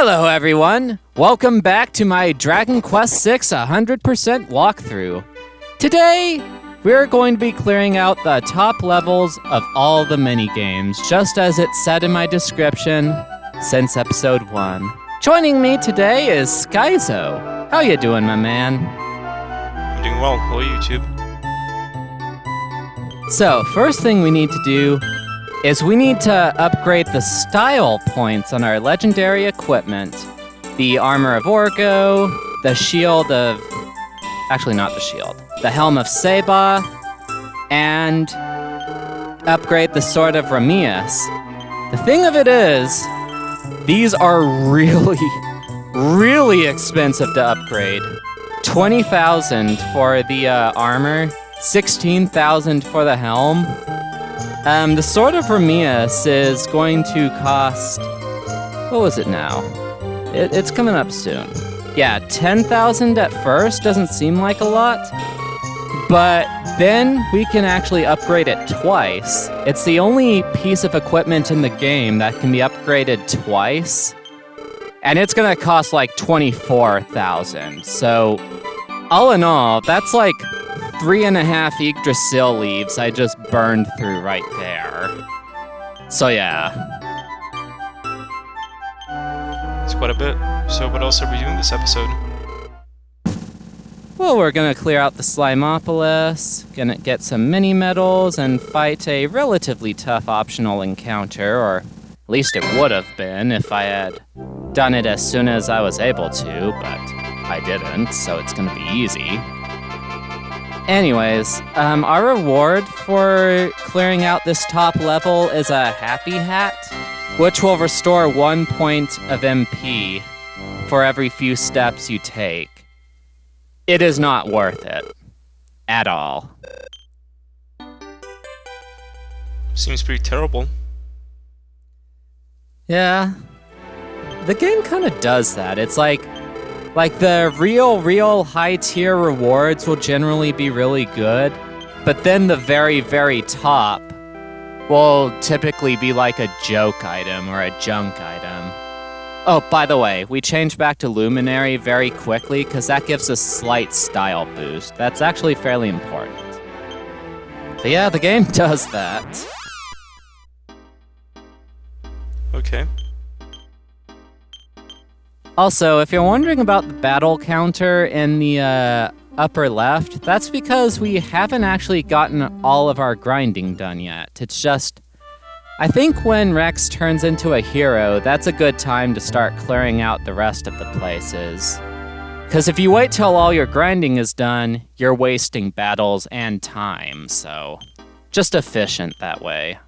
Hello everyone! Welcome back to my Dragon Quest VI 100% walkthrough. Today, we're going to be clearing out the top levels of all the minigames, just as it's said in my description since episode 1. Joining me today is Skyzo. How you doing, my man? I'm doing well. Hello, YouTube. So, first thing we need to do is we need to upgrade the style points on our legendary equipment. The Armor of Orgo, the Shield of... Actually, not the Shield. The Helm of Seba, and upgrade the Sword of Ramius. The thing of it is, these are really expensive to upgrade. 20,000 for the armor, 16,000 for the helm. The Sword of Ramius is going to cost... What was it now? It's coming up soon. Yeah, 10,000 at first doesn't seem like a lot, but then we can actually upgrade it twice. It's the only piece of equipment in the game that can be upgraded twice, and it's gonna cost like 24,000. So, all in all, that's like 3.5 Yggdrasil leaves I just burned through right there. So yeah. It's quite a bit. So what else are we doing this episode? Well, we're gonna clear out the Slimopolis, gonna get some mini medals, and fight a relatively tough optional encounter, or at least it would have been if I had done it as soon as I was able to, but I didn't, so it's gonna be easy. Anyways, our reward for clearing out this top level is a Happy Hat, which will restore 1 point of MP for every few steps you take. It is not worth it. At all. Seems pretty terrible. Yeah. The game kind of does that. It's like the real high-tier rewards will generally be really good, but then the very, very top will typically be like a joke item or a junk item. Oh, by the way, we changed back to Luminary very quickly because that gives a slight style boost. That's actually fairly important. But yeah, the game does that. Okay. Also, if you're wondering about the battle counter in the upper left, that's because we haven't actually gotten all of our grinding done yet. It's just, I think when Rex turns into a hero, that's a good time to start clearing out the rest of the places. Because if you wait till all your grinding is done, you're wasting battles and time, so just efficient that way.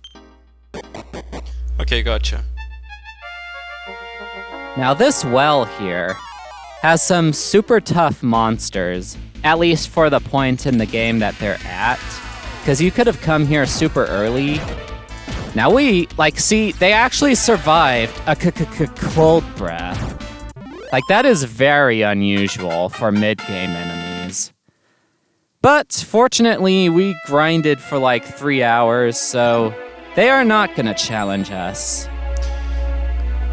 Okay, gotcha. Now this well here has some super tough monsters, at least for the point in the game that they're at, because you could have come here super early. Now see, they actually survived a cold breath. Like, that is very unusual for mid-game enemies. But fortunately, we grinded for like 3 hours, so they are not gonna challenge us.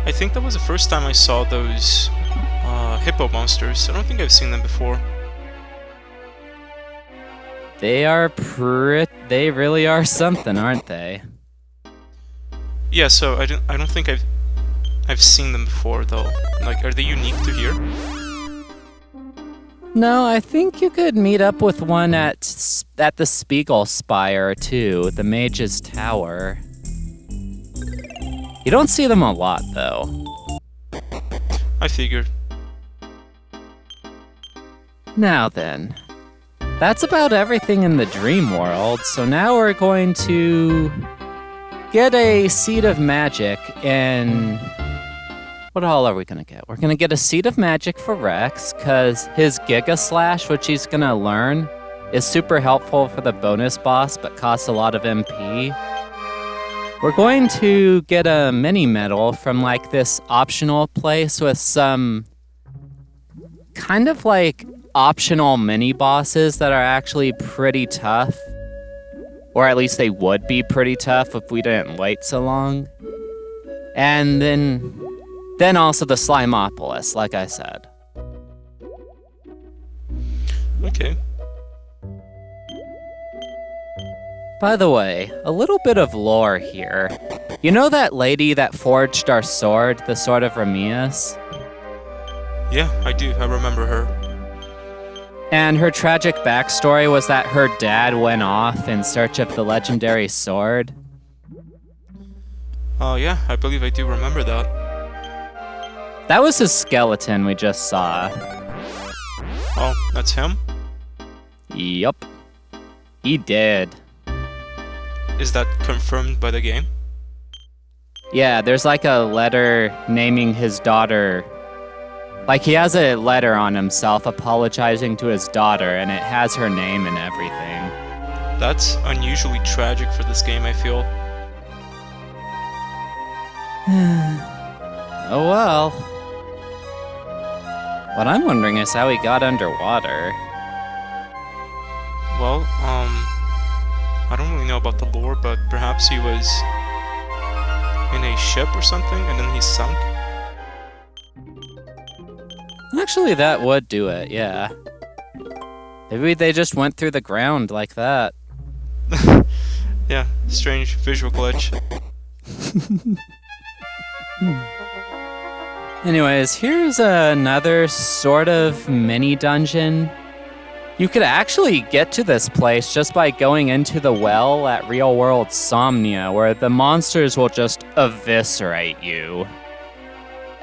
I think that was the first time I saw those hippo monsters. I don't think I've seen them before. They really are something, aren't they? Yeah, so I don't think I've seen them before though. Like, are they unique to here? No, I think you could meet up with one at the Spiegel Spire too, the Mage's Tower. You don't see them a lot, though. I figured. Now then, that's about everything in the dream world, so now we're going to get a Seed of Magic in... What all are we gonna get? We're gonna get a Seed of Magic for Rex, because his Giga Slash, which he's gonna learn, is super helpful for the bonus boss, but costs a lot of MP. We're going to get a mini medal from like this optional place with some kind of like optional mini bosses that are actually pretty tough. Or at least they would be pretty tough if we didn't wait so long. And then Then also the Slimopolis, like I said. Okay. By the way, a little bit of lore here. You know that lady that forged our sword, the Sword of Ramius? Yeah, I do. I remember her. And her tragic backstory was that her dad went off in search of the legendary sword. Oh, yeah, I believe I do remember that. That was his skeleton we just saw. Oh, that's him? Yup. He did. Is that confirmed by the game? Yeah, there's like a letter naming his daughter. Like, he has a letter on himself apologizing to his daughter, and it has her name and everything. That's unusually tragic for this game, I feel. Oh well. What I'm wondering is how he got underwater. Well, I don't really know about the lore, but perhaps he was in a ship or something, and then he sunk? Actually, that would do it, yeah. Maybe they just went through the ground like that. Yeah, strange visual glitch. Anyways, here's another sort of mini dungeon. You could actually get to this place just by going into the well at real world Somnia, where the monsters will just eviscerate you.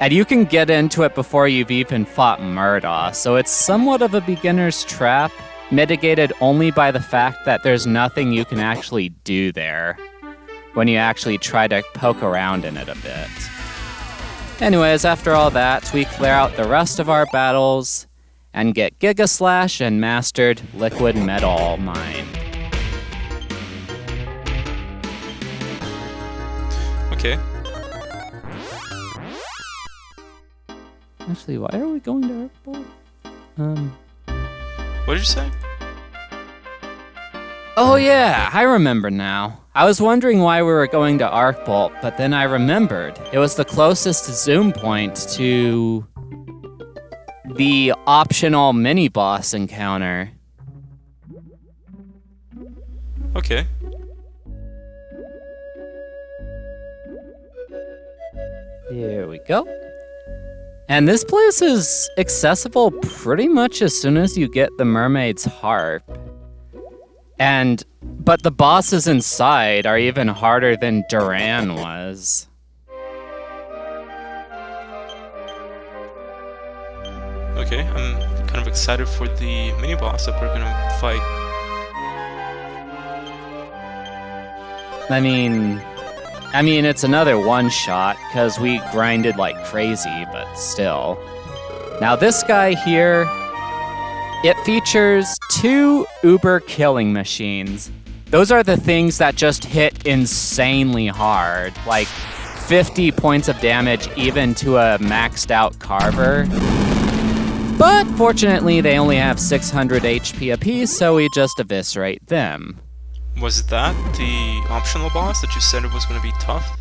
And you can get into it before you've even fought Murdaugh, so it's somewhat of a beginner's trap, mitigated only by the fact that there's nothing you can actually do there when you actually try to poke around in it a bit. Anyways, after all that, we clear out the rest of our battles and get Giga Slash and mastered Liquid Metal Mine. Okay. Actually, why are we going to Arkbolt? What did you say? Oh yeah, I remember now. I was wondering why we were going to Arkbolt, but then I remembered. It was the closest zoom point to the optional mini-boss encounter. Okay. Here we go. And this place is accessible pretty much as soon as you get the mermaid's harp. But the bosses inside are even harder than Duran was. Okay, I'm kind of excited for the mini-boss that we're gonna fight. I mean, it's another one-shot, because we grinded like crazy, but still. Now this guy here, it features 2 Uber killing machines. Those are the things that just hit insanely hard, like 50 points of damage even to a maxed out Carver. But fortunately, they only have 600 HP apiece, so we just eviscerate them. Was that the optional boss that you said it was going to be tough?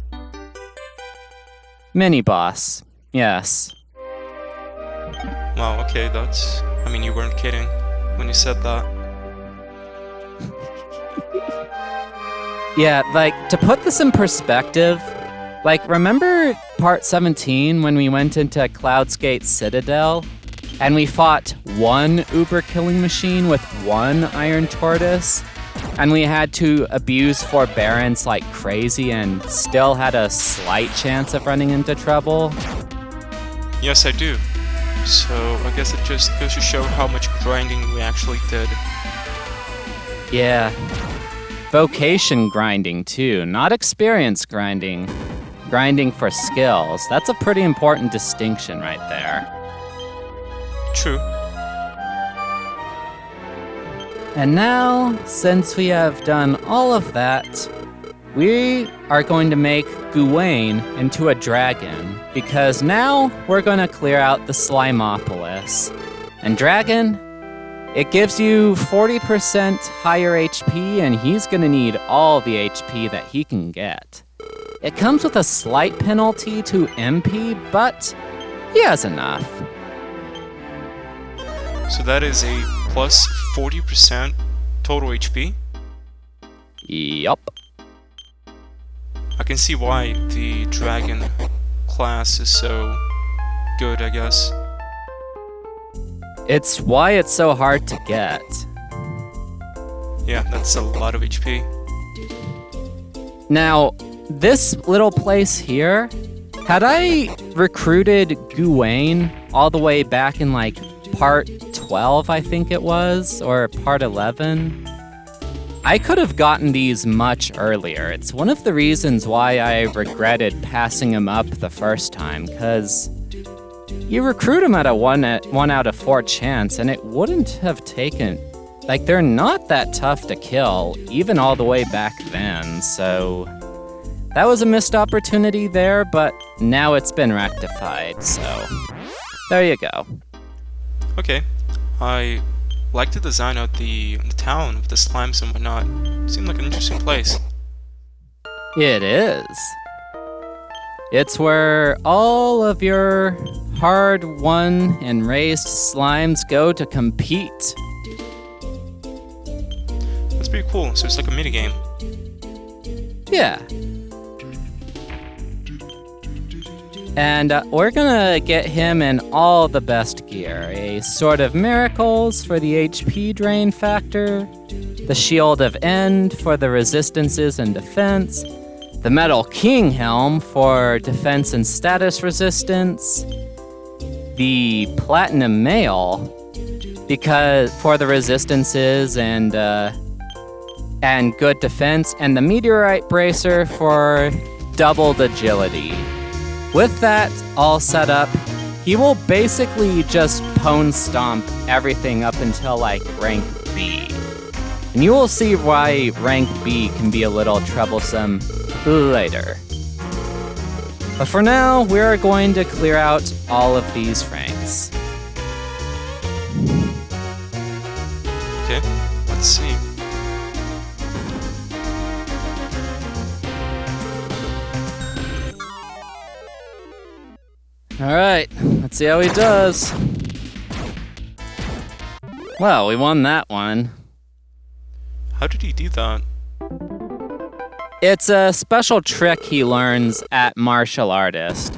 Mini-boss, yes. Wow, okay, that's... I mean, you weren't kidding when you said that. Yeah, like, to put this in perspective, like, remember part 17 when we went into Cloudsgate Citadel? And we fought 1 Uber killing machine with 1 Iron Tortoise? And we had to abuse forbearance like crazy and still had a slight chance of running into trouble? Yes, I do. So, I guess it just goes to show how much grinding we actually did. Yeah. Vocation grinding, too. Not experience grinding. Grinding for skills. That's a pretty important distinction right there. True. And now, since we have done all of that, we are going to make Gawain into a dragon, because now we're going to clear out the Slimopolis. And dragon, it gives you 40% higher HP, and he's going to need all the HP that he can get. It comes with a slight penalty to MP, but he has enough. So that is a plus 40% total HP? Yup. I can see why the dragon class is so good, I guess. It's why it's so hard to get. Yeah, that's a lot of HP. Now, this little place here, had I recruited Guwain all the way back in like part 12, I think it was, or part 11, I could have gotten these much earlier. It's one of the reasons why I regretted passing them up the first time, because you recruit them at a 1 out of 4 chance, and it wouldn't have taken... Like, they're not that tough to kill, even all the way back then, so... That was a missed opportunity there, but now it's been rectified, so... There you go. Okay. I like the design of the town with the slimes and whatnot. Seemed like an interesting place. It is. It's where all of your hard-won and raised slimes go to compete. That's pretty cool. So it's like a minigame. Yeah. And we're gonna get him in all the best gear. A Sword of Miracles for the HP drain factor, the Shield of End for the resistances and defense, the Metal King Helm for defense and status resistance, the Platinum Mail because for the resistances and good defense, and the Meteorite Bracer for doubled agility. With that all set up, he will basically just pwn stomp everything up until like rank B. And you will see why rank B can be a little troublesome later. But for now, we're going to clear out all of these ranks. Okay, let's see. Alright, let's see how he does. Well, we won that one. How did he do that? It's a special trick he learns at Martial Artist.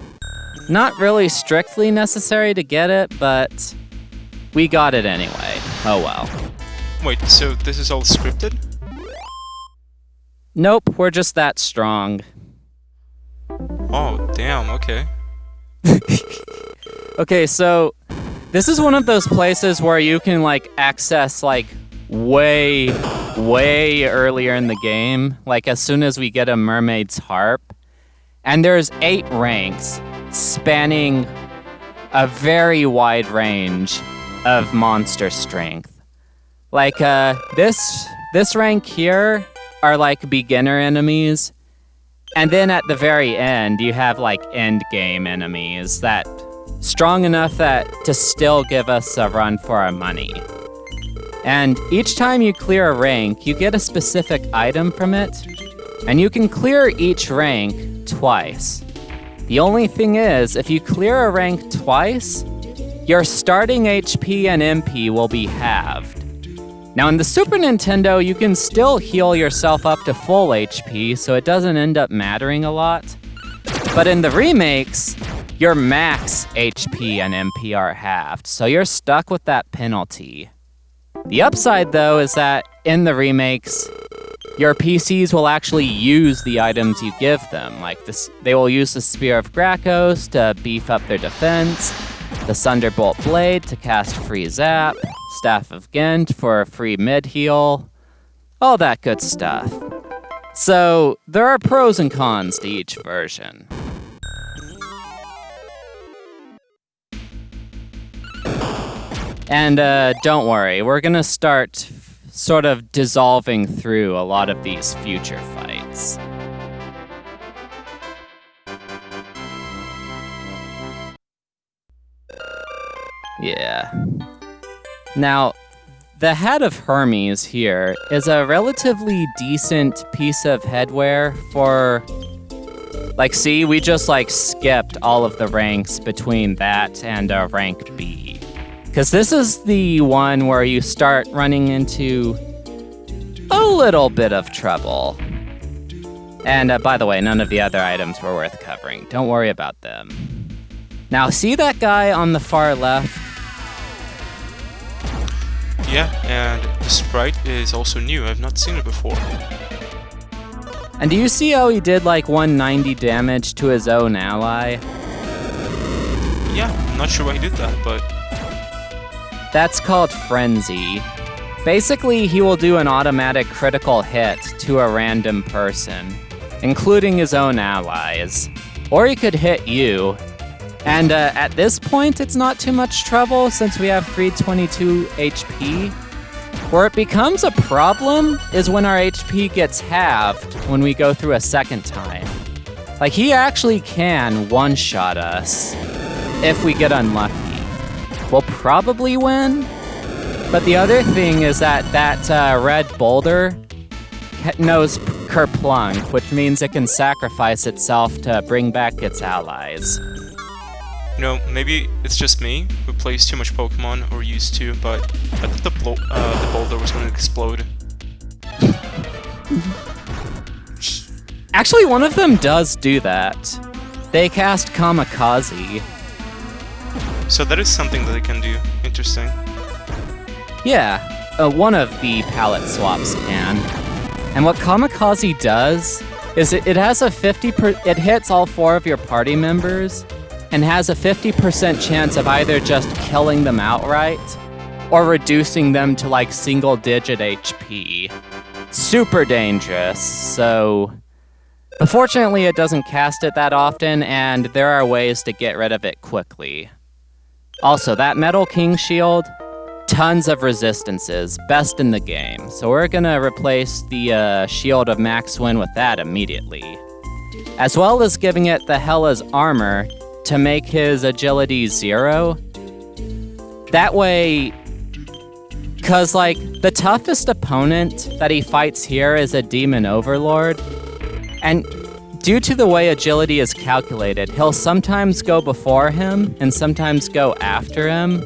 Not really strictly necessary to get it, but we got it anyway. Oh well. Wait, so this is all scripted? Nope, we're just that strong. Oh, damn, okay. Okay, so this is one of those places where you can like access like way earlier in the game, like as soon as we get a mermaid's harp. And there's 8 ranks spanning a very wide range of monster strength. Like this rank here are like beginner enemies. And then at the very end, you have like end game enemies that strong enough that to still give us a run for our money. And each time you clear a rank, you get a specific item from it, and you can clear each rank twice. The only thing is, if you clear a rank twice, your starting HP and MP will be halved. Now in the Super Nintendo, you can still heal yourself up to full HP, so it doesn't end up mattering a lot. But in the remakes, your max HP and MP are halved, so you're stuck with that penalty. The upside, though, is that in the remakes, your PCs will actually use the items you give them. Like this, they will use the Spear of Gracchos to beef up their defense, the Thunderbolt Blade to cast free zap, Staff of Ghent for a free mid-heal, all that good stuff. So, there are pros and cons to each version. And don't worry, we're gonna start sort of dissolving through a lot of these future fights. Yeah. Now, the Hat of Hermes here is a relatively decent piece of headwear for Like, see, we just, like, skipped all of the ranks between that and rank B. Because this is the one where you start running into a little bit of trouble. And by the way, none of the other items were worth covering. Don't worry about them. Now, see that guy on the far left? Yeah, and the sprite is also new. I've not seen it before. And do you see how he did like 190 damage to his own ally? Yeah, I'm not sure why he did that, but... That's called Frenzy. Basically, he will do an automatic critical hit to a random person, including his own allies. Or he could hit you. And at this point, it's not too much trouble since we have 322 HP. Where it becomes a problem is when our HP gets halved when we go through a second time. Like, he actually can one-shot us if we get unlucky. We'll probably win, but the other thing is that red boulder knows Kerplunk, which means it can sacrifice itself to bring back its allies. You know, maybe it's just me who plays too much Pokemon, or used to, but I thought the boulder was going to explode. Actually, one of them does do that. They cast Kamikaze. So that is something that they can do. Interesting. Yeah, one of the palette swaps can. And what Kamikaze does is it has a it hits all 4 of your party members, and has a 50% chance of either just killing them outright or reducing them to like single-digit HP. Super dangerous, so... But fortunately, it doesn't cast it that often, and there are ways to get rid of it quickly. Also, that Metal King shield, tons of resistances, best in the game. So we're gonna replace the Shield of Maxwin with that immediately. As well as giving it the Hela's armor to make his agility 0. That way, cause like, the toughest opponent that he fights here is a Demon Overlord, and due to the way agility is calculated, he'll sometimes go before him and sometimes go after him,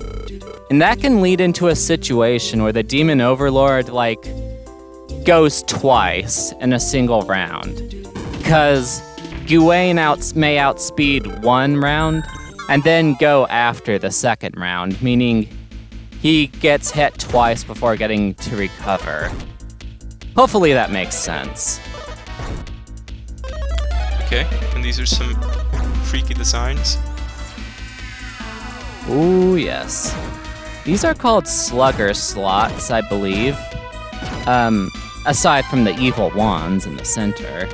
and that can lead into a situation where the Demon Overlord, like, goes twice in a single round, cause Gawain may outspeed one round, and then go after the second round, meaning he gets hit twice before getting to recover. Hopefully that makes sense. Okay, and these are some freaky designs. Ooh, yes. These are called Slugger slots, I believe. Aside from the evil wands in the center.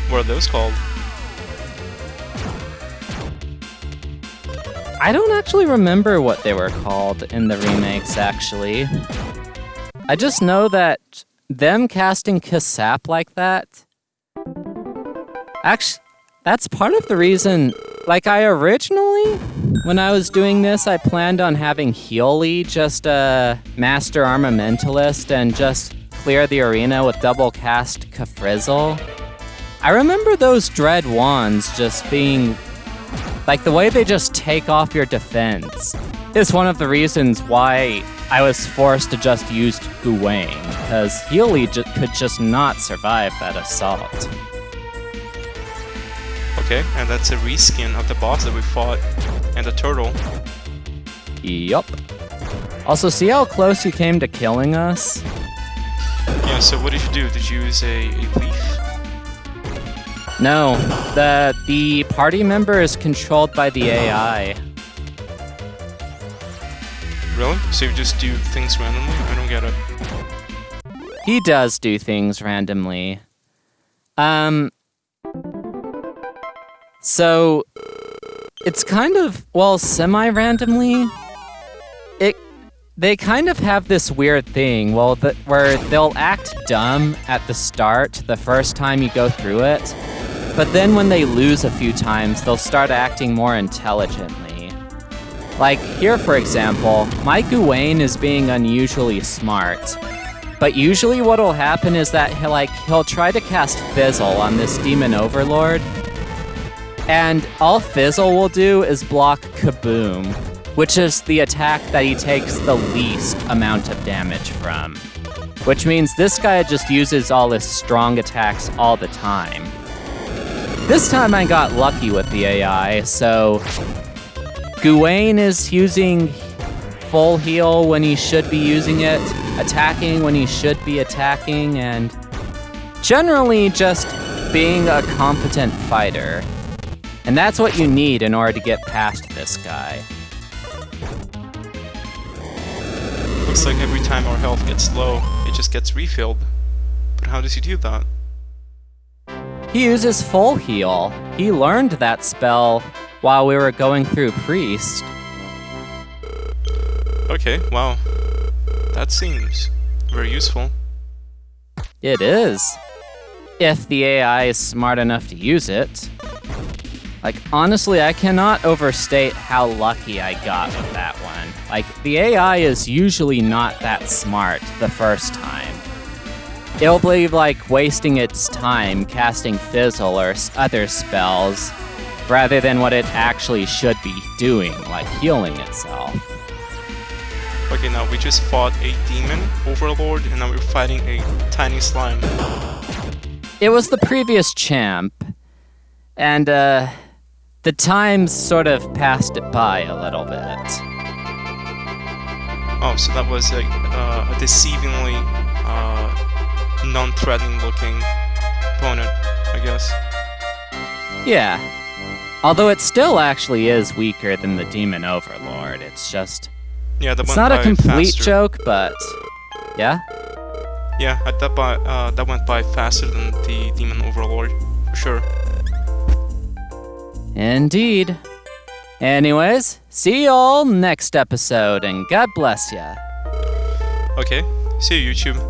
What are those called? I don't actually remember what they were called in the remakes, actually. I just know that them casting Kisap like that... Actually, that's part of the reason... Like, I originally, when I was doing this, I planned on having Healy just Master Armamentalist and just clear the arena with double cast Kafrizzle. I remember those Dread Wands just being... Like, the way they just take off your defense is one of the reasons why I was forced to just use Gawain, because Healy could just not survive that assault. Okay, and that's a reskin of the boss that we fought, and the turtle. Yup. Also, see how close you came to killing us? Yeah, so what did you do? Did you use a leaf? No, the party member is controlled by the AI. Really? So you just do things randomly? I don't get it. He does do things randomly. So, it's kind of, well, semi-randomly. They kind of have this weird thing, where they'll act dumb at the start, the first time you go through it, but then when they lose a few times, they'll start acting more intelligently. Like, here for example, my Gawain is being unusually smart, But usually what'll happen is that he'll try to cast Fizzle on this Demon Overlord. And all Fizzle will do is block Kaboom, which is the attack that he takes the least amount of damage from. Which means this guy just uses all his strong attacks all the time. This time I got lucky with the AI, so Gawain is using full heal when he should be using it, attacking when he should be attacking, and generally just being a competent fighter. And that's what you need in order to get past this guy. Looks like every time our health gets low, it just gets refilled. But how does he do that? He uses full heal. He learned that spell while we were going through Priest. Okay, wow. That seems very useful. It is. If the AI is smart enough to use it. Like, honestly, I cannot overstate how lucky I got with that one. Like, the AI is usually not that smart the first time. It'll be, like, wasting its time casting Fizzle or other spells, rather than what it actually should be doing, like healing itself. Okay, now we just fought a Demon Overlord, and now we're fighting a tiny slime. It was the previous champ, and, the time sort of passed it by a little bit. Oh, so that was a deceivingly non-threatening looking opponent, I guess. Yeah. Although it still actually is weaker than the Demon Overlord. It's just... Yeah, that it's went not by a complete faster. joke, but... Yeah? Yeah, that went by faster than the Demon Overlord, for sure. Indeed. Anyways, see y'all next episode, and God bless ya. Okay, see you, YouTube.